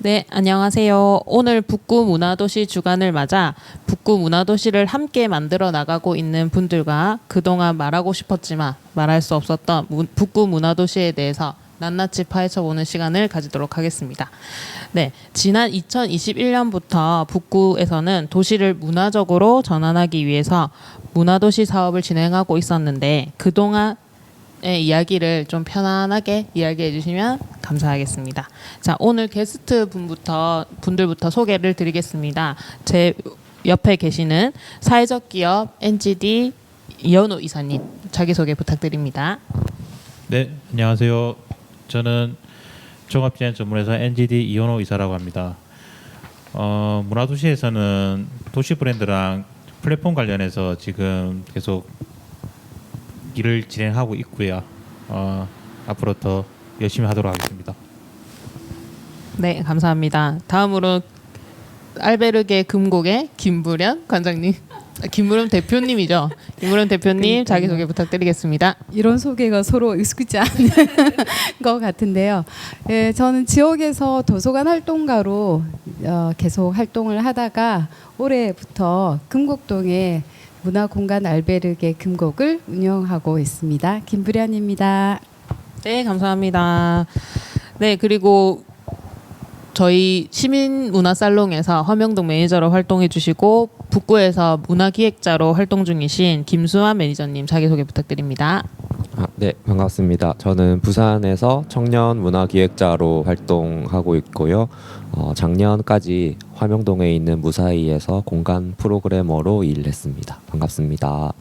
네, 안녕하세요. 오늘 북구 문화도시 주간을 맞아 북구 문화도시를 함께 만들어 나가고 있는 분들과 그동안 말하고 싶었지만 말할 수 없었던 북구 문화도시에 대해서 낱낱이 파헤쳐보는 시간을 가지도록 하겠습니다. 네, 지난 2021년부터 북구에서는 도시를 문화적으로 전환하기 위해서 문화도시 사업을 진행하고 있었는데 그동안 이야기를 좀 편안하게 이야기해 주시면 감사하겠습니다. 자, 오늘 게스트 분들부터 소개를 드리겠습니다. 제 옆에 계시는 사회적 기업 NGD 이현우 이사님 자기소개 부탁드립니다. 네, 안녕하세요. 저는 종합디자인 전문회사 NGD 이현우 이사라고 합니다. 문화도시에서는 도시 브랜드랑 플랫폼 관련해서 지금 계속 일을 진행하고 있고요. 앞으로 더 열심히 하도록 하겠습니다. 네, 감사합니다. 다음으로 알베르게 금곡의 김부련 관장님, 김부련 대표님이죠. 김부련 대표님 자기소개 부탁드리겠습니다. 이런 소개가 서로 익숙지 않은 것 같은데요. 예, 저는 지역에서 도서관 활동가로 계속 활동을 하다가 올해부터 금곡동에 문화공간 알베르게 금곡을 운영하고 있습니다. 김부련입니다. 네, 감사합니다. 네, 그리고 저희 시민문화살롱에서 화명동 매니저로 활동해 주시고 북구에서 문화기획자로 활동 중이신 김수환 매니저님 자기소개 부탁드립니다. 네, 반갑습니다. 저는 부산에서 청년 문화기획자로 활동하고 있고요. 작년까지 화명동에 있는 무사히에서 공간 프로그래머로 일했습니다. 반갑습니다.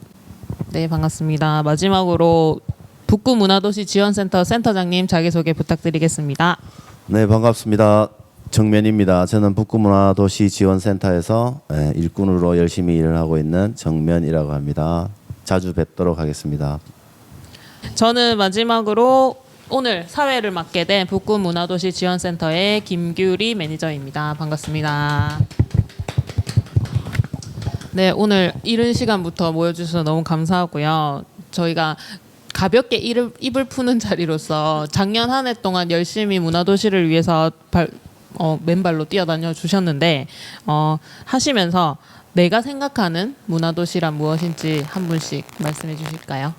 네, 반갑습니다. 마지막으로 북구문화도시 지원센터 센터장님 자기소개 부탁드리겠습니다. 네, 반갑습니다. 정면입니다. 저는 북구문화도시 지원센터에서 일꾼으로 열심히 일을 하고 있는 정면이라고 합니다. 자주 뵙도록 하겠습니다. 저는 마지막으로 오늘 사회를 맡게 된 북구문화도시 지원센터의 김규리 매니저입니다. 반갑습니다. 네, 오늘 이른 시간부터 모여주셔서 너무 감사하고요. 저희가 가볍게 입을 푸는 자리로서 작년 한 해 동안 열심히 문화도시를 위해서 맨발로 뛰어다녀 주셨는데 하시면서 내가 생각하는 문화도시란 무엇인지 한 분씩 말씀해 주실까요?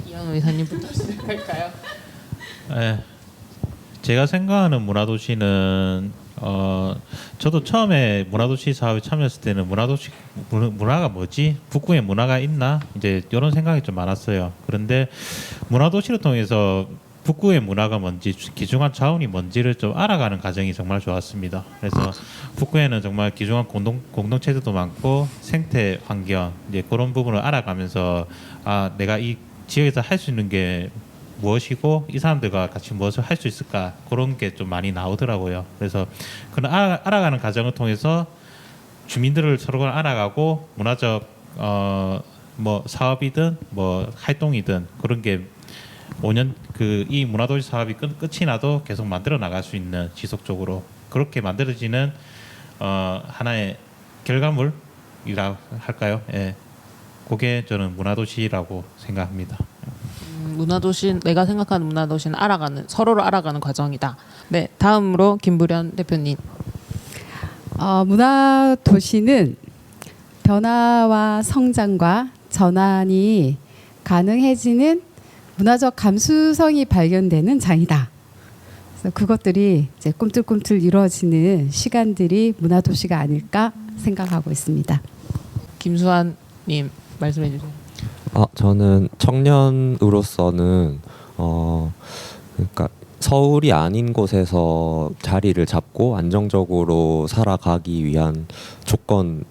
이현우 이사님부터 시작할까요? 네, 제가 생각하는 문화도시는 저도 처음에 문화도시 사업에 참여했을 때는 문화가 뭐지? 북구에 문화가 있나? 이제 이런 생각이 좀 많았어요. 그런데 문화도시를 통해서 북구의 문화가 뭔지, 귀중한 자원이 뭔지를 좀 알아가는 과정이 정말 좋았습니다. 그래서 북구에는 정말 귀중한 공동체들도 많고 생태 환경 이제 그런 부분을 알아가면서 내가 이 지역에서 할 수 있는 게 무엇이고 이 사람들과 같이 무엇을 할 수 있을까 그런 게 좀 많이 나오더라고요. 그래서 그런 알아가는 과정을 통해서 주민들을 서로 알아가고 문화적 뭐 사업이든 뭐 활동이든 그런 게 5년 이 문화도시 사업이 끝이 나도 계속 만들어 나갈 수 있는 지속적으로 그렇게 만들어지는 하나의 결과물이라 할까요? 예, 그게 저는 문화도시라고 생각합니다. 문화도시 내가 생각하는 문화도시는 서로를 알아가는 과정이다. 네, 다음으로 김부련 대표님. 문화도시는 변화와 성장과 전환이 가능해지는 문화적 감수성이 발견되는 장이다. 그래서 그것들이 이제 꿈틀꿈틀 이루어지는 시간들이 문화도시가 아닐까 생각하고 있습니다. 김수환님 말씀해 주세요. 저는 청년으로서는 그러니까 서울이 아닌 곳에서 자리를 잡고 안정적으로 살아가기 위한 조건으로서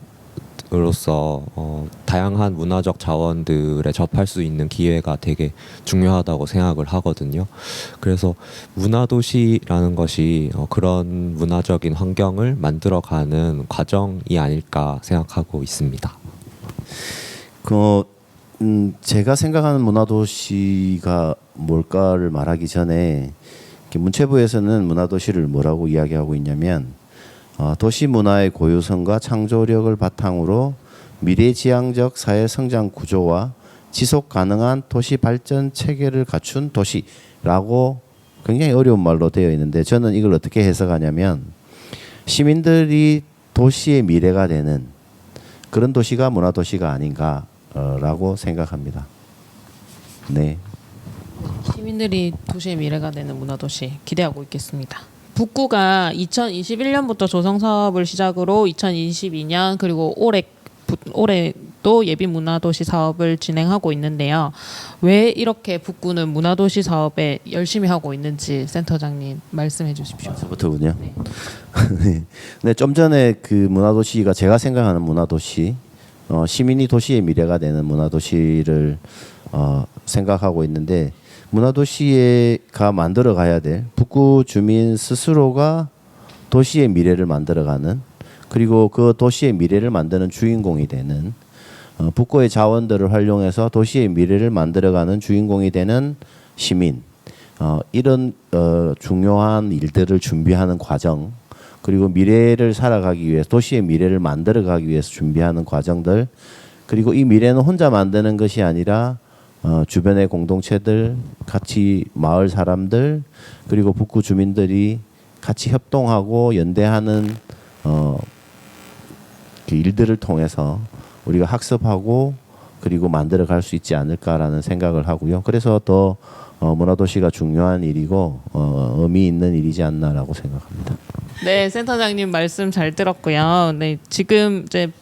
다양한 문화적 자원들에 접할 수 있는 기회가 되게 중요하다고 생각을 하거든요. 그래서 문화도시라는 것이 그런 문화적인 환경을 만들어가는 과정이 아닐까 생각하고 있습니다. 제가 생각하는 문화도시가 뭘까를 말하기 전에 문체부에서는 문화도시를 뭐라고 이야기하고 있냐면 도시 문화의 고유성과 창조력을 바탕으로 미래지향적 사회 성장 구조와 지속 가능한 도시 발전 체계를 갖춘 도시라고 굉장히 어려운 말로 되어 있는데 저는 이걸 어떻게 해석하냐면 시민들이 도시의 미래가 되는 그런 도시가 문화도시가 아닌가라고 생각합니다. 네. 시민들이 도시의 미래가 되는 문화도시 기대하고 있겠습니다. 북구가 2021년부터 조성 사업을 시작으로 2022년 그리고 올해도 예비 문화도시 사업을 진행하고 있는데요. 왜 이렇게 북구는 문화도시 사업에 열심히 하고 있는지 센터장님 말씀해 주십시오. 부터군요. 네. 네. 네, 좀 전에 그 문화도시가 제가 생각하는 문화도시, 시민이 도시의 미래가 되는 문화도시를 생각하고 있는데 문화도시가 만들어 가야 될 북구 주민 스스로가 도시의 미래를 만들어가는 그리고 그 도시의 미래를 만드는 주인공이 되는 북구의 자원들을 활용해서 도시의 미래를 만들어가는 주인공이 되는 시민 이런 중요한 일들을 준비하는 과정 그리고 미래를 살아가기 위해서 도시의 미래를 만들어가기 위해서 준비하는 과정들 그리고 이 미래는 혼자 만드는 것이 아니라 주변의 공동체들, 같이 마을 사람들 그리고 북구 주민들이 같이 협동하고 연대하는 그 일들을 통해서 우리가 학습하고 그리고 만들어 갈 수 있지 않을까라는 생각을 하고요. 그래서 더 문화도시가 중요한 일이고 의미 있는 일이지 않나라고 생각합니다. 네, 센터장님 말씀 잘 들었고요. 네, 지금 이제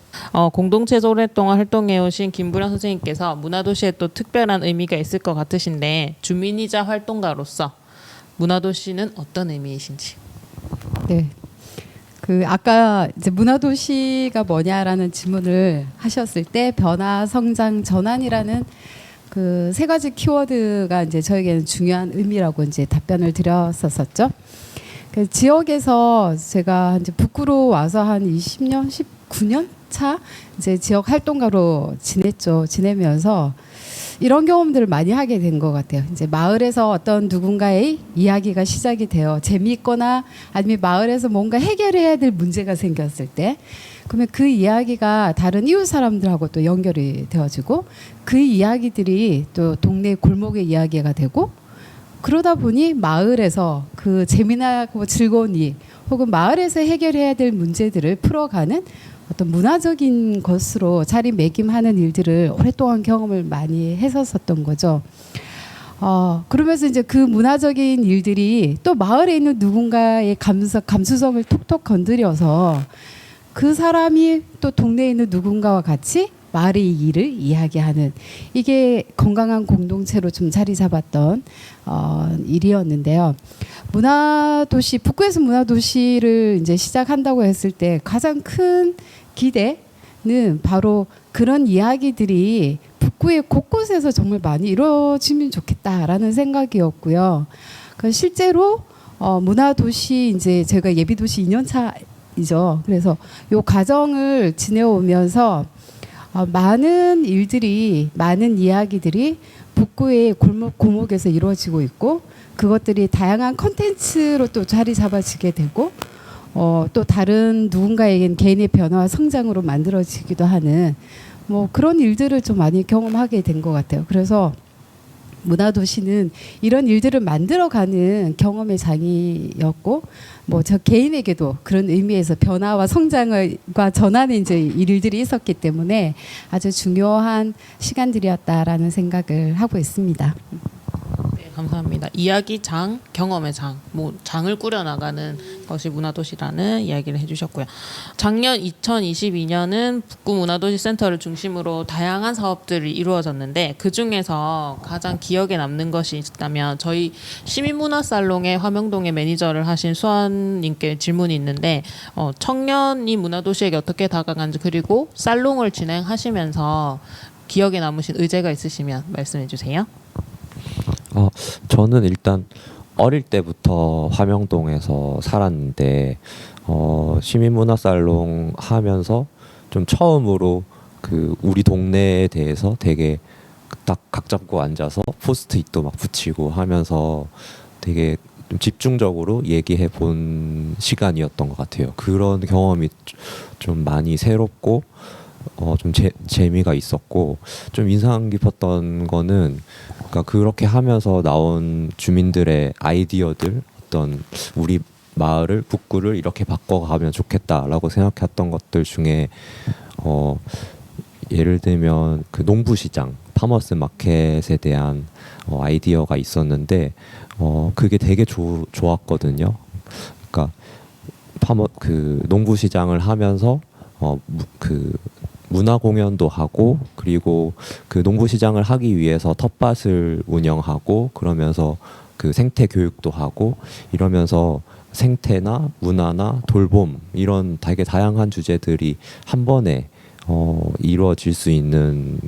공동체에서 오랫동안 활동해 오신 김부령 선생님께서 문화도시에 또 특별한 의미가 있을 것 같으신데 주민이자 활동가로서 문화도시는 어떤 의미이신지. 네. 그 아까 이제 문화도시가 뭐냐라는 질문을 하셨을 때 변화, 성장, 전환이라는 그 세 가지 키워드가 이제 저에게는 중요한 의미라고 이제 답변을 드렸었죠. 그 지역에서 제가 이제 북구로 와서 한 20년, 19년 차 이제 지역 활동가로 지내면서 이런 경험들을 많이 하게 된 것 같아요. 이제 마을에서 어떤 누군가의 이야기가 시작이 되어 재미있거나 아니면 마을에서 뭔가 해결해야 될 문제가 생겼을 때 그러면 그 이야기가 다른 이웃 사람들하고 또 연결이 되어지고 그 이야기들이 또 동네 골목의 이야기가 되고 그러다 보니 마을에서 그 재미나고 즐거운 일 혹은 마을에서 해결해야 될 문제들을 풀어가는 어떤 문화적인 것으로 자리매김하는 일들을 오랫동안 경험을 많이 했었던 거죠. 그러면서 이제 그 문화적인 일들이 또 마을에 있는 누군가의 감수성을 톡톡 건드려서 그 사람이 또 동네에 있는 누군가와 같이 마을의 일을 이야기하는 이게 건강한 공동체로 좀 자리 잡았던 일이었는데요. 문화도시 북구에서 문화도시를 이제 시작한다고 했을 때 가장 큰 기대는 바로 그런 이야기들이 북구의 곳곳에서 정말 많이 이루어지면 좋겠다라는 생각이었고요. 실제로 문화도시 이제 제가 예비도시 2년 차이죠. 그래서 요 과정을 지내오면서 많은 일들이 많은 이야기들이 북구의 고목에서 이루어지고 있고 그것들이 다양한 컨텐츠로 또 자리 잡아지게 되고 또 다른 누군가에겐 개인의 변화와 성장으로 만들어지기도 하는 뭐 그런 일들을 좀 많이 경험하게 된 것 같아요. 그래서 문화도시는 이런 일들을 만들어가는 경험의 장이었고 뭐 저 개인에게도 그런 의미에서 변화와 성장과 전환의 이제 일들이 있었기 때문에 아주 중요한 시간들이었다라는 생각을 하고 있습니다. 네, 감사합니다. 이야기 장, 경험의 장, 뭐 장을 꾸려나가는 것이 문화도시라는 이야기를 해주셨고요. 작년 2022년은 북구문화도시센터를 중심으로 다양한 사업들이 이루어졌는데 그 중에서 가장 기억에 남는 것이 있다면 저희 시민문화살롱의 화명동의 매니저를 하신 수환님께 질문이 있는데 청년이 문화도시에게 어떻게 다가간지 그리고 살롱을 진행하시면서 기억에 남으신 의제가 있으시면 말씀해 주세요. 저는 일단 어릴 때부터 화명동에서 살았는데 시민문화살롱 하면서 좀 처음으로 그 우리 동네에 대해서 되게 딱 각 잡고 앉아서 포스트잇도 막 붙이고 하면서 되게 좀 집중적으로 얘기해 본 시간이었던 것 같아요. 그런 경험이 좀 많이 새롭고 좀 재미가 있었고 좀 인상 깊었던 거는 그러니까 그렇게 하면서 나온 주민들의 아이디어들 어떤 우리 마을을 북구를 이렇게 바꿔가면 좋겠다라고 생각했던 것들 중에 예를 들면 그 농부시장 파머스 마켓에 대한 아이디어가 있었는데 그게 되게 좋았거든요. 그러니까 그 농부시장을 하면서 그 문화 공연도 하고 그리고 그 농부시장을 하기 위해서 텃밭을 운영하고 그러면서 그 생태 교육도 하고 이러면서 생태나 문화나 돌봄 이런 되게 다양한 주제들이 한 번에 이루어질 수 있는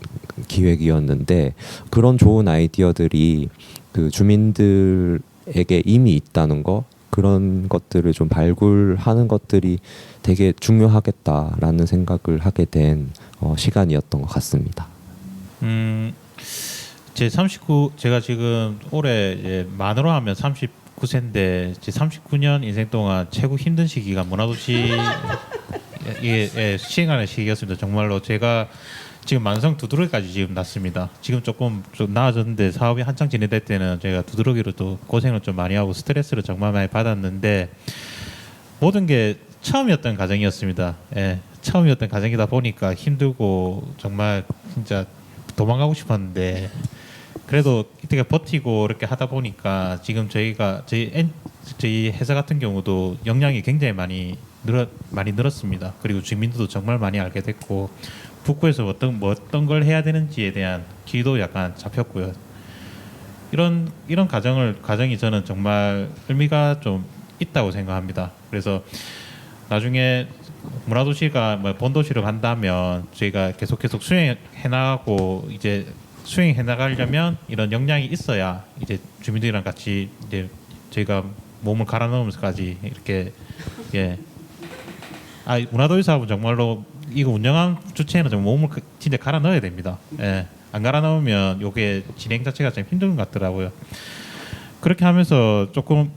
기획이었는데 그런 좋은 아이디어들이 그 주민들에게 이미 있다는 거 그런 것들을 좀 발굴하는 것들이 되게 중요하겠다라는 생각을 하게 된 시간이었던 것 같습니다. 제가 지금 올해 이제 만으로 하면 39세인데 제 39년 인생 동안 최고 힘든 시기가 문화도시 시행하는 시기였습니다. 정말로 제가 지금 만성 두드러기까지 지금 났습니다. 지금 조금 좀 나아졌는데 사업이 한창 진행될 때는 제가 두드러기로 또 고생을 좀 많이 하고 스트레스를 정말 많이 받았는데 모든 게 처음이었던 과정이었습니다. 예, 처음이었던 과정이다 보니까 힘들고 정말 진짜 도망가고 싶었는데 그래도 이때가 버티고 이렇게 하다 보니까 지금 저희 회사 같은 경우도 역량이 굉장히 많이 늘었습니다. 그리고 주민들도 정말 많이 알게 됐고 북구에서 어떤 걸 해야 되는지에 대한 길도 약간 잡혔고요. 이런 과정이 저는 정말 의미가 좀 있다고 생각합니다. 그래서 나중에 문화도시가 본도시로 간다면 저희가 계속 수행해 나가고 이제 수행해 나가려면 이런 역량이 있어야 이제 주민들이랑 같이 이제 저희가 몸을 갈아 넣으면서까지 이렇게 문화도시 사업은 정말로 이거 운영한 주체는 좀 몸을 진짜 갈아 넣어야 됩니다. 예. 안 갈아 넣으면 이게 진행 자체가 좀 힘든 것 같더라고요. 그렇게 하면서 조금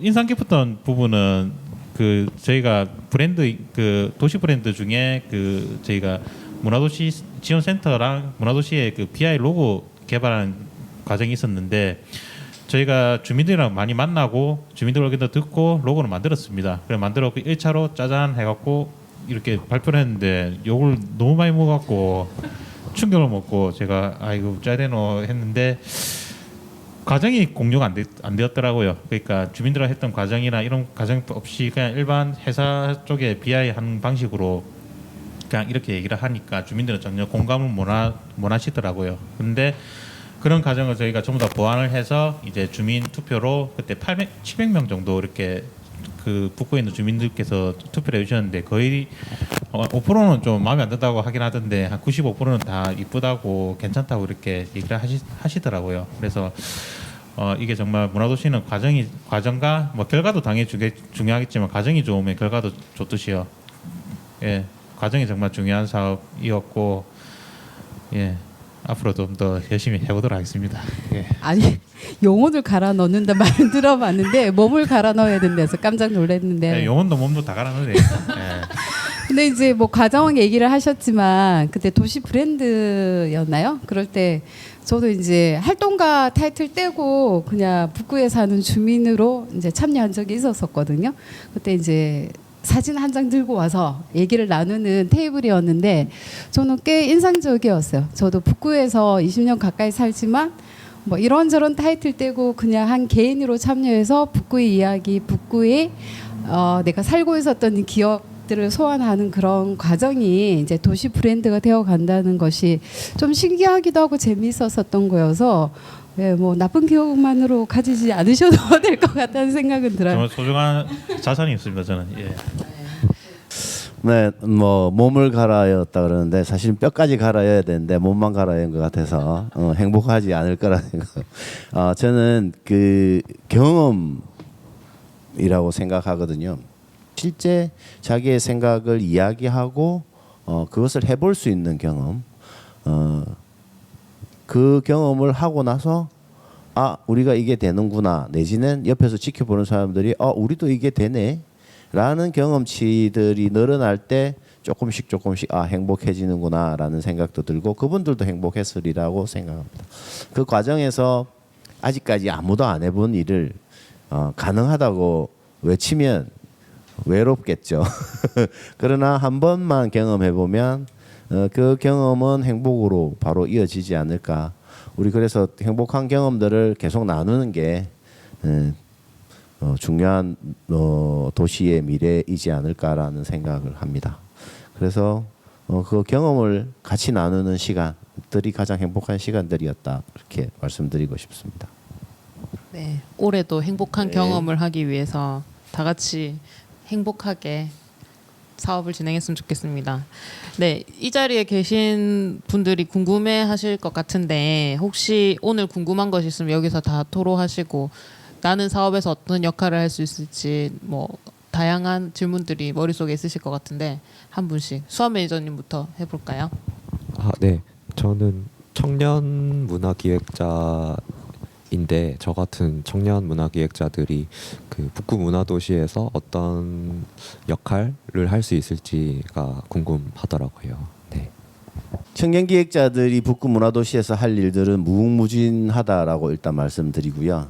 인상 깊었던 부분은 그 저희가 도시 브랜드 중에 그 저희가 문화도시 지원센터랑 문화도시의 그 BI 로고 개발하는 과정이 있었는데 저희가 주민들이랑 많이 만나고 주민들 의견도 듣고 로고를 만들었습니다. 그래 만들었고 1차로 짜잔 해갖고 이렇게 발표를 했는데 욕을 너무 많이 먹었고 충격을 먹고 제가 이거 짜야 되노 했는데 과정이 공유가 안 되었더라고요. 그러니까 주민들과 했던 과정이나 이런 과정 없이 그냥 일반 회사 쪽에 BI 하는 방식으로 그냥 이렇게 얘기를 하니까 주민들은 전혀 공감을 못 하시더라고요. 근데 그런 과정을 저희가 전부 다 보완을 해서 이제 주민 투표로 그때 700명 정도 이렇게 그 북구에 있는 주민들께서 투표를 해주셨는데 거의 5%는 좀 마음에 안 든다고 하긴 하던데 한 95%는 다 이쁘다고 괜찮다고 이렇게 얘기를 하시더라고요. 그래서 이게 정말 문화도시는 과정과 결과도 당연히 중요하겠지만 과정이 좋으면 결과도 좋듯이요. 예, 과정이 정말 중요한 사업이었고 예. 앞으로 좀 더 열심히 해보도록 하겠습니다. 예. 아니 영혼을 갈아 넣는다 말은 들어봤는데 몸을 갈아 넣어야 된다서 깜짝 놀랐는데. 예, 영혼도 몸도 다 갈아 넣어야 되겠다. 예. 근데 이제 과정 얘기를 하셨지만 그때 도시 브랜드였나요? 그럴 때 저도 이제 활동가 타이틀 떼고 그냥 북구에 사는 주민으로 이제 참여한 적이 있었거든요. 그때 이제 사진 한 장 들고 와서 얘기를 나누는 테이블이었는데 저는 꽤 인상적이었어요. 저도 북구에서 20년 가까이 살지만 이런저런 타이틀 떼고 그냥 한 개인으로 참여해서 북구의 이야기, 북구의 내가 살고 있었던 기억들을 소환하는 그런 과정이 이제 도시 브랜드가 되어 간다는 것이 좀 신기하기도 하고 재미있었던 거여서 나쁜 기억만으로 가지지 않으셔도 될 것 같다는 생각은 들어요. 정말 소중한 자산이 있습니다. 저는. 예. 네, 몸을 갈아였다 그러는데 사실 뼈까지 갈아야 되는데 몸만 갈아야 하는 것 같아서 행복하지 않을 거라는 거. 저는 그 경험이라고 생각하거든요. 실제 자기의 생각을 이야기하고 그것을 해볼 수 있는 경험. 그 경험을 하고 나서 우리가 이게 되는구나 내지는 옆에서 지켜보는 사람들이 우리도 이게 되네 라는 경험치들이 늘어날 때 조금씩 행복해지는구나라는 생각도 들고 그분들도 행복했으리라고 생각합니다. 그 과정에서 아직까지 아무도 안 해본 일을 가능하다고 외치면 외롭겠죠. 그러나 한 번만 경험해 보면 그 경험은 행복으로 바로 이어지지 않을까. 우리 그래서 행복한 경험들을 계속 나누는 게 중요한 도시의 미래이지 않을까라는 생각을 합니다. 그래서 그 경험을 같이 나누는 시간들이 가장 행복한 시간들이었다 이렇게 말씀드리고 싶습니다. 네, 올해도 행복한 네. 경험을 하기 위해서 다 같이 행복하게 사업을 진행했으면 좋겠습니다. 네, 이 자리에 계신 분들이 궁금해하실 것 같은데 혹시 오늘 궁금한 것이 있으면 여기서 다 토로하시고 나는 사업에서 어떤 역할을 할 수 있을지 뭐 다양한 질문들이 머릿속에 있으실 것 같은데 한 분씩 수아 매니저님부터 해볼까요? 네. 저는 청년 문화 기획자인데 저 같은 청년 문화 기획자들이 그 북구 문화도시에서 어떤 역할을 할 수 있을지가 궁금하더라고요. 네. 청년 기획자들이 북구 문화도시에서 할 일들은 무궁무진하다라고 일단 말씀드리고요.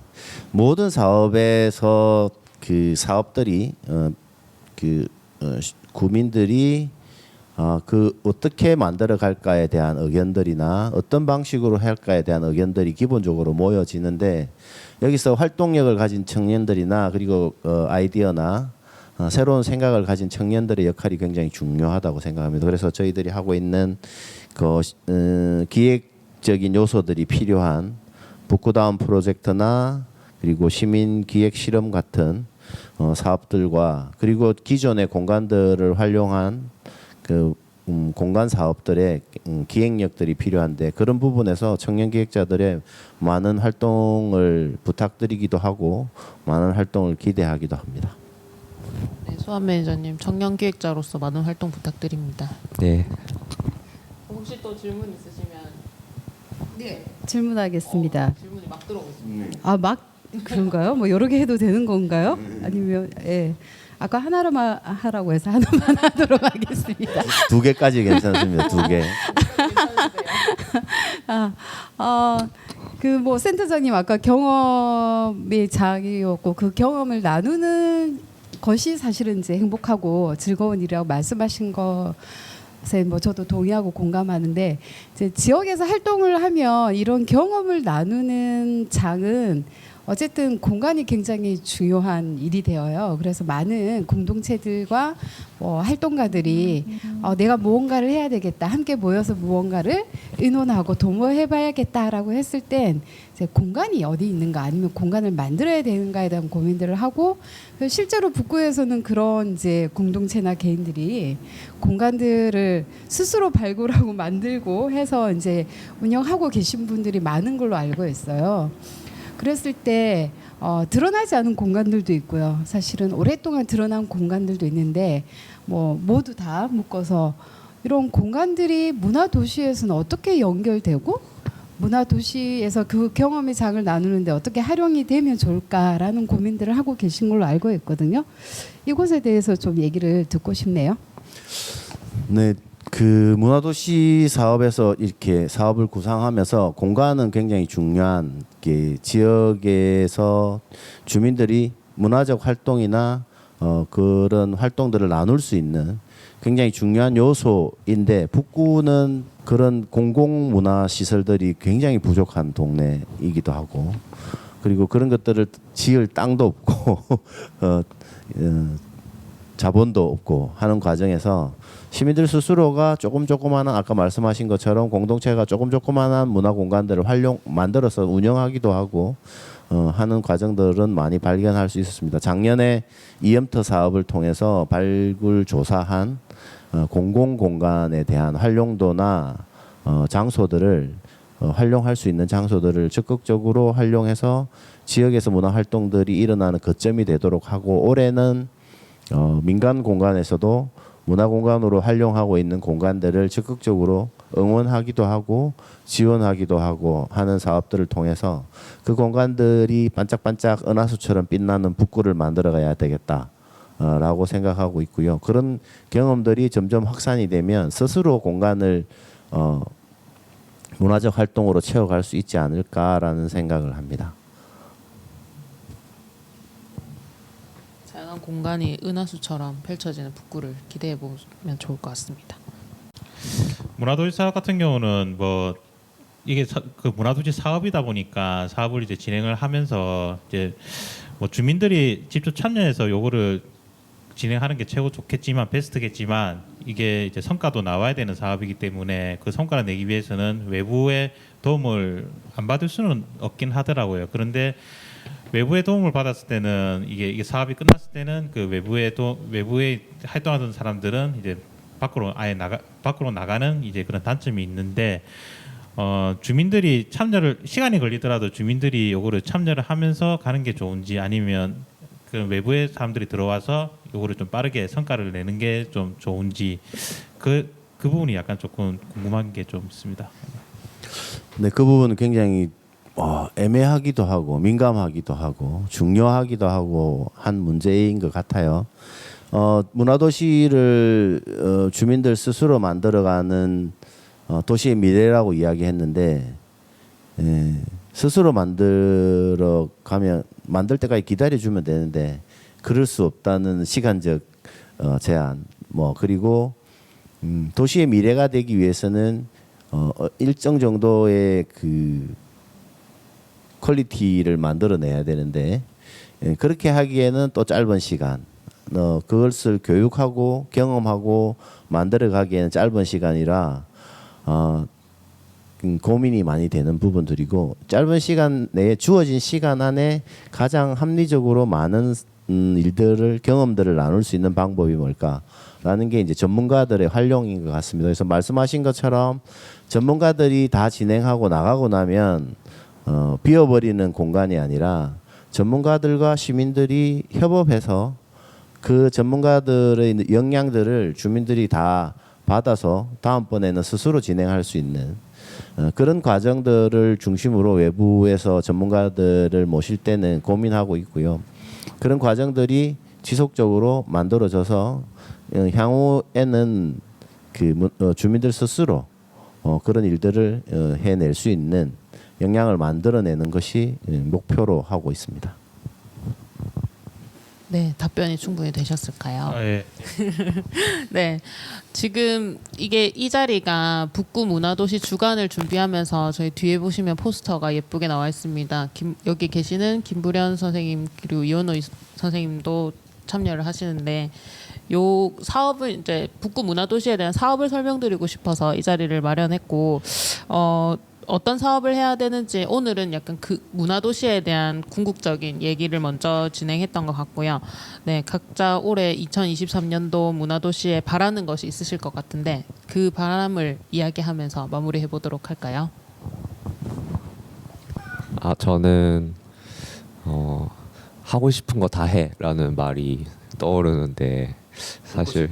모든 사업에서 그 사업들이 구민들이 그 어떻게 만들어 갈까에 대한 의견들이나 어떤 방식으로 할까에 대한 의견들이 기본적으로 모여지는데 여기서 활동력을 가진 청년들이나 그리고 아이디어나 새로운 생각을 가진 청년들의 역할이 굉장히 중요하다고 생각합니다. 그래서 저희들이 하고 있는 기획적인 요소들이 필요한 북구다운 프로젝트나 그리고 시민 기획 실험 같은 사업들과 그리고 기존의 공간들을 활용한 공간 사업들의 기획력들이 필요한데 그런 부분에서 청년 기획자들의 많은 활동을 부탁드리기도 하고 많은 활동을 기대하기도 합니다. 네, 수아 매니저님 청년 기획자로서 많은 활동 부탁드립니다. 네. 혹시 또 질문 있으시면 네, 질문하겠습니다. 질문이 막 들어오고 있습니다. 막 그런가요? 뭐 여러 개 해도 되는 건가요? 아니면 아까 하나로만 하라고 해서 하나만 하도록 하겠습니다. 2개까지 괜찮습니다. 2개. 그 뭐 센터장님 아까 경험의 장이었고 그 경험을 나누는 것이 사실은 이제 행복하고 즐거운 일이라고 말씀하신 것에 뭐 저도 동의하고 공감하는데 이제 지역에서 활동을 하면 이런 경험을 나누는 장은 어쨌든 공간이 굉장히 중요한 일이 되어요. 그래서 많은 공동체들과 활동가들이 내가 무언가를 해야 되겠다. 함께 모여서 무언가를 의논하고 도모해봐야겠다라고 했을 땐 이제 공간이 어디 있는가 아니면 공간을 만들어야 되는가에 대한 고민들을 하고 실제로 북구에서는 그런 이제 공동체나 개인들이 공간들을 스스로 발굴하고 만들고 해서 이제 운영하고 계신 분들이 많은 걸로 알고 있어요. 그랬을 때 드러나지 않은 공간들도 있고요. 사실은 오랫동안 드러난 공간들도 있는데 모두 다 묶어서 이런 공간들이 문화도시에서는 어떻게 연결되고 문화도시에서 그 경험의 장을 나누는데 어떻게 활용이 되면 좋을까라는 고민들을 하고 계신 걸로 알고 있거든요. 이곳에 대해서 좀 얘기를 듣고 싶네요. 네, 그 문화도시 사업에서 이렇게 사업을 구상하면서 공간은 굉장히 중요한 게 지역에서 주민들이 문화적 활동이나 그런 활동들을 나눌 수 있는 굉장히 중요한 요소인데 북구는 그런 공공문화 시설들이 굉장히 부족한 동네이기도 하고 그리고 그런 것들을 지을 땅도 없고 자본도 없고 하는 과정에서 시민들 스스로가 조그마한 아까 말씀하신 것처럼 공동체가 조그마한 문화 공간들을 만들어서 운영하기도 하고 하는 과정들은 많이 발견할 수 있었습니다. 작년에 이엠터 사업을 통해서 발굴 조사한 공공 공간에 대한 활용도나 장소들을 활용할 수 있는 장소들을 적극적으로 활용해서 지역에서 문화 활동들이 일어나는 거점이 되도록 하고 올해는 민간 공간에서도 문화 공간으로 활용하고 있는 공간들을 적극적으로 응원하기도 하고 지원하기도 하고 하는 사업들을 통해서 그 공간들이 반짝반짝 은하수처럼 빛나는 북구를 만들어 가야 되겠다 라고 생각하고 있고요. 그런 경험들이 점점 확산이 되면 스스로 공간을 문화적 활동으로 채워갈 수 있지 않을까라는 생각을 합니다. 다양한 공간이 은하수처럼 펼쳐지는 북구를 기대해 보면 좋을 것 같습니다. 문화도시 사업 같은 경우는 뭐 이게 그 문화도시 사업이다 보니까 사업을 이제 진행을 하면서 이제 뭐 주민들이 직접 참여해서 요거를 진행하는 게 최고 좋겠지만 베스트겠지만 이게 이제 성과도 나와야 되는 사업이기 때문에 그 성과를 내기 위해서는 외부의 도움을 안 받을 수는 없긴 하더라고요. 그런데 외부의 도움을 받았을 때는 이게 사업이 끝났을 때는 그 외부에 활동하던 사람들은 이제 밖으로 나가는 이제 그런 단점이 있는데 주민들이 참여를 시간이 걸리더라도 주민들이 요거를 참여를 하면서 가는 게 좋은지 아니면 그 외부의 사람들이 들어와서 요거를 좀 빠르게 성과를 내는 게 좀 좋은지 그 부분이 약간 조금 궁금한 게 좀 있습니다. 네, 그 부분은 굉장히 애매하기도 하고 민감하기도 하고 중요하기도 하고 한 문제인 것 같아요. 문화도시를 주민들 스스로 만들어가는 도시의 미래라고 이야기했는데 스스로 만들 때까지 기다려주면 되는데 그럴 수 없다는 시간적 제한 그리고 도시의 미래가 되기 위해서는 일정 정도의 그 퀄리티를 만들어내야 되는데 그렇게 하기에는 또 짧은 시간 그것을 교육하고 경험하고 만들어가기에는 짧은 시간이라 고민이 많이 되는 부분들이고 짧은 시간 내에 주어진 시간 안에 가장 합리적으로 많은 경험들을 나눌 수 있는 방법이 뭘까라는 게 이제 전문가들의 활용인 것 같습니다. 그래서 말씀하신 것처럼 전문가들이 다 진행하고 나가고 나면 비어버리는 공간이 아니라 전문가들과 시민들이 협업해서 그 전문가들의 역량들을 주민들이 다 받아서 다음번에는 스스로 진행할 수 있는 그런 과정들을 중심으로 외부에서 전문가들을 모실 때는 고민하고 있고요. 그런 과정들이 지속적으로 만들어져서 향후에는 주민들 스스로 그런 일들을 해낼 수 있는 역량을 만들어내는 것이 목표로 하고 있습니다. 네, 답변이 충분히 되셨을까요? 예. 네, 지금 이 자리가 북구 문화도시 주간을 준비하면서 저희 뒤에 보시면 포스터가 예쁘게 나와 있습니다. 여기 계시는 김부련 선생님 그리고 이원호 선생님도 참여를 하시는데 요 사업을 이제 북구 문화도시에 대한 사업을 설명드리고 싶어서 이 자리를 마련했고 어떤 사업을 해야 되는지 오늘은 약간 그 문화도시에 대한 궁극적인 얘기를 먼저 진행했던 것 같고요. 네, 각자 올해 2023년도 문화도시에 바라는 것이 있으실 것 같은데 그 바람을 이야기하면서 마무리해 보도록 할까요? 저는 하고 싶은 거 다 해라는 말이 떠오르는데 사실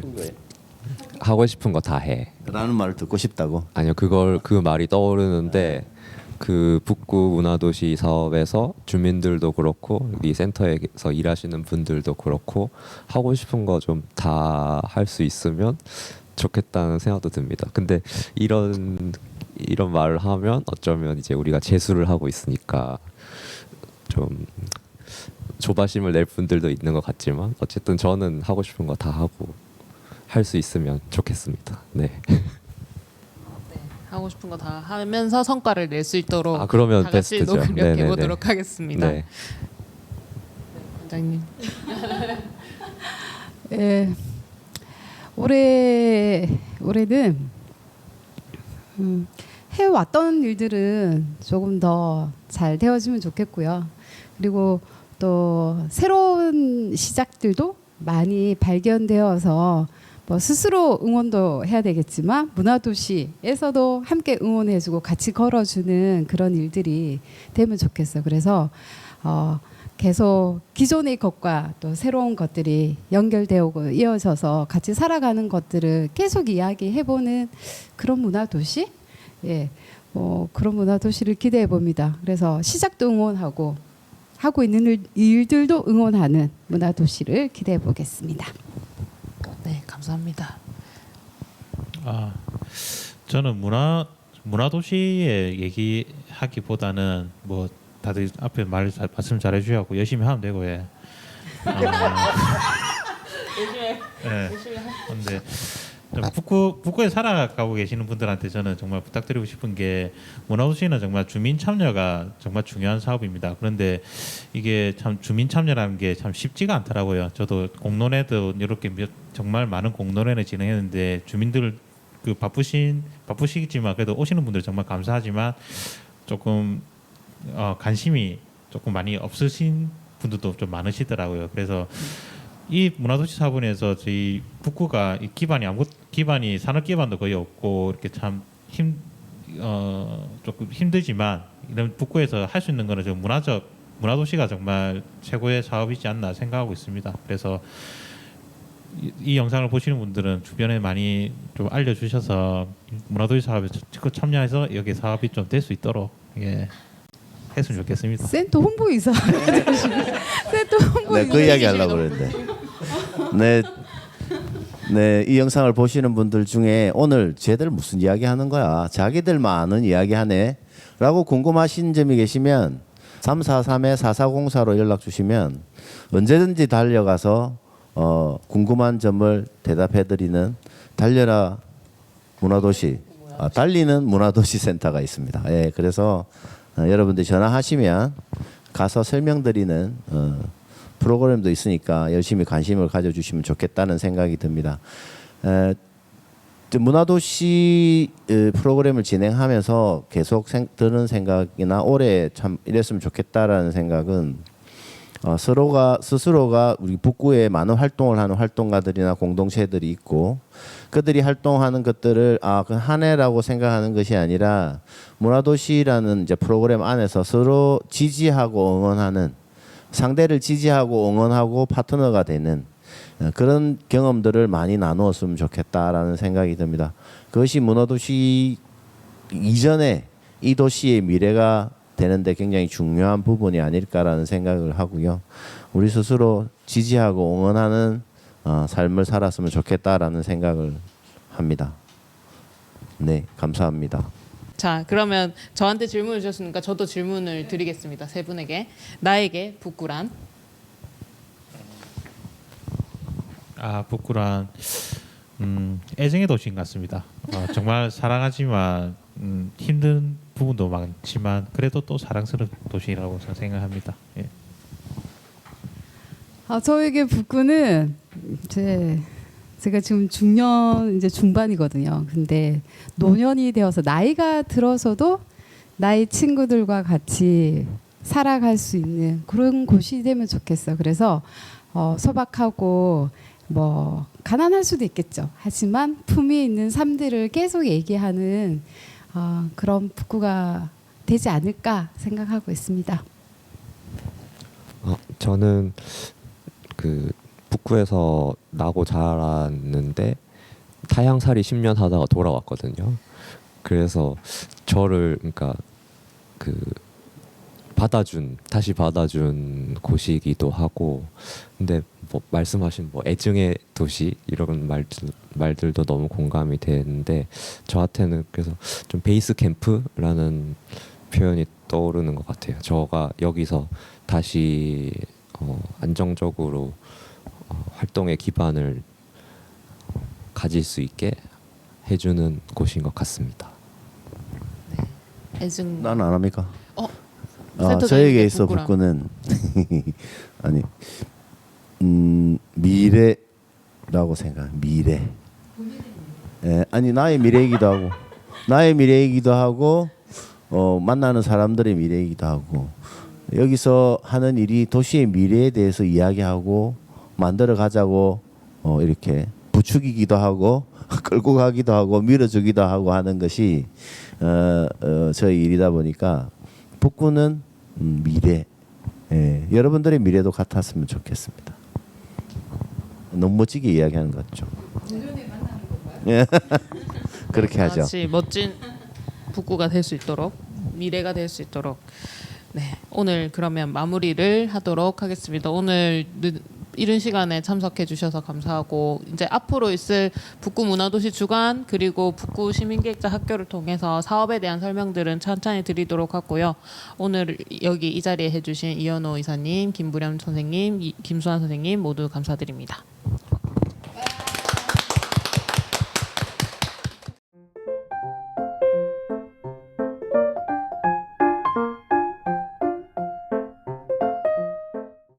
하고 싶은 거 다 해. 라는 말을 듣고 싶다고? 아니요, 그 말이 떠오르는데 그 북구 문화도시 사업에서 주민들도 그렇고 이 센터에서 일하시는 분들도 그렇고 하고 싶은 거 좀 다 할 수 있으면 좋겠다는 생각도 듭니다. 근데 이런 말을 하면 어쩌면 이제 우리가 재수를 하고 있으니까 좀 조바심을 낼 분들도 있는 것 같지만 어쨌든 저는 하고 싶은 거 다 하고 할 수 있으면 좋겠습니다. 네. 하고 싶은 거 다 하면서 성과를 낼 수 있도록 그러면 다 같이 베스트죠. 노력해 보도록 하겠습니다. 네. 원장님. 예, 올해는 해왔던 일들은 조금 더 잘 되어지면 좋겠고요. 그리고 또 새로운 시작들도 많이 발견되어서 스스로 응원도 해야 되겠지만 문화도시에서도 함께 응원해주고 같이 걸어주는 그런 일들이 되면 좋겠어요. 그래서 계속 기존의 것과 또 새로운 것들이 연결되고 이어져서 같이 살아가는 것들을 계속 이야기해보는 그런 문화도시, 그런 문화도시를 기대해 봅니다. 그래서 시작도 응원하고 하고 있는 일들도 응원하는 문화도시를 기대해 보겠습니다. 네, 감사합니다. 아, 저는 문화도시에 얘기하기보다는 뭐 다들 앞에 말씀 잘해주셨고 열심히 하면 되고 예. 예. 근데 북구에 살아가고 계시는 분들한테 저는 정말 부탁드리고 싶은 게 문화도시는 정말 주민 참여가 정말 중요한 사업입니다. 그런데 이게 참 주민 참여라는 게 참 쉽지가 않더라고요. 저도 공론회도 이렇게 정말 많은 공론회를 진행했는데 주민들 그 바쁘시겠지만 그래도 오시는 분들 정말 감사하지만 조금 관심이 조금 많이 없으신 분들도 좀 많으시더라고요. 그래서 이 문화도시 사업원에서 저희 북구가 이 기반이 산업 기반도 거의 없고 이렇게 참 조금 힘들지만 이런 북구에서 할 수 있는 거는 지금 문화도시가 정말 최고의 사업이지 않나 생각하고 있습니다. 그래서 이 영상을 보시는 분들은 주변에 많이 좀 알려주셔서 문화도시 사업에 적극 참여해서 여기 사업이 좀 될 수 있도록 했으면 좋겠습니다. 센터 홍보이사. 센터 홍보이사. 네, 그 이야기 하려고 그랬는데. 네, 이 영상을 보시는 분들 중에 오늘 쟤들 무슨 이야기 하는 거야? 자기들만 아는 이야기 하네? 라고 궁금하신 점이 계시면 343-4404로 연락 주시면 언제든지 달려가서 궁금한 점을 대답해드리는 달려라 문화도시, 달리는 문화도시 센터가 있습니다. 예, 그래서 여러분들이 전화하시면 가서 설명드리는 프로그램도 있으니까 열심히 관심을 가져주시면 좋겠다는 생각이 듭니다. 문화도시 프로그램을 진행하면서 계속 드는 생각이나 올해 참 이랬으면 좋겠다라는 생각은 스스로가 우리 북구에 많은 활동을 하는 활동가들이나 공동체들이 있고 그들이 활동하는 것들을 그 한 해라고 생각하는 것이 아니라 문화도시라는 이제 프로그램 안에서 서로 지지하고 응원하는 상대를 지지하고 응원하고 파트너가 되는 그런 경험들을 많이 나누었으면 좋겠다라는 생각이 듭니다. 그것이 문화도시 이전에 이 도시의 미래가 되는데 굉장히 중요한 부분이 아닐까라는 생각을 하고요. 우리 스스로 지지하고 응원하는 삶을 살았으면 좋겠다라는 생각을 합니다. 네, 감사합니다. 자, 그러면 저한테 질문을 주셨으니까 저도 질문을 드리겠습니다. 세 분에게. 나에게 북구란? 북구란 애정의 도시인 것 같습니다. 정말 사랑하지만 힘든 부분도 많지만 그래도 또 사랑스러운 도시라고 생각합니다. 예. 저에게 북구는 제가 지금 중년 이제 중반이거든요. 근데 노년이 되어서 나이가 들어서도 나의 친구들과 같이 살아갈 수 있는 그런 곳이 되면 좋겠어. 그래서 소박하고 뭐 가난할 수도 있겠죠. 하지만 품위 있는 삶들을 계속 얘기하는 그런 북구가 되지 않을까 생각하고 있습니다. 저는 그 북구에서 나고 자랐는데 타향살이 10년 하다가 돌아왔거든요. 그래서 저를 그러니까 그 다시 받아준 곳이기도 하고, 근데 뭐 말씀하신 뭐 애증의 도시 이런 말들도 너무 공감이 되는데 저한테는 그래서 좀 베이스 캠프라는 표현이 떠오르는 것 같아요. 저가 여기서 다시 안정적으로 활동의 기반을 가질 수 있게 해주는 곳인 것 같습니다. 애증. 난 안 합니까? 센터장님께 저에게 있어 북구란. 북구는 아니 미래라고 생각. 미래. 예, 아니 나의 미래이기도 하고 만나는 사람들의 미래이기도 하고 여기서 하는 일이 도시의 미래에 대해서 이야기하고 만들어 가자고 이렇게 부추기기도 하고 끌고 가기도 하고 밀어주기도 하고 하는 것이 저희 일이다 보니까 북구는 미래, 여러분들의 미래도 같았으면 좋겠습니다. 너무 멋지게 이야기하는 것 같죠. 그렇게 하죠. 같이 멋진 북구가 될 수 있도록 미래가 될 수 있도록 네, 오늘 그러면 마무리를 하도록 하겠습니다. 오늘 이른 시간에 참석해 주셔서 감사하고 이제 앞으로 있을 북구 문화도시 주간 그리고 북구 시민기획자 학교를 통해서 사업에 대한 설명들은 천천히 드리도록 하고요. 오늘 여기 이 자리에 해주신 이현호 이사님, 김부렴 선생님, 김수환 선생님 모두 감사드립니다.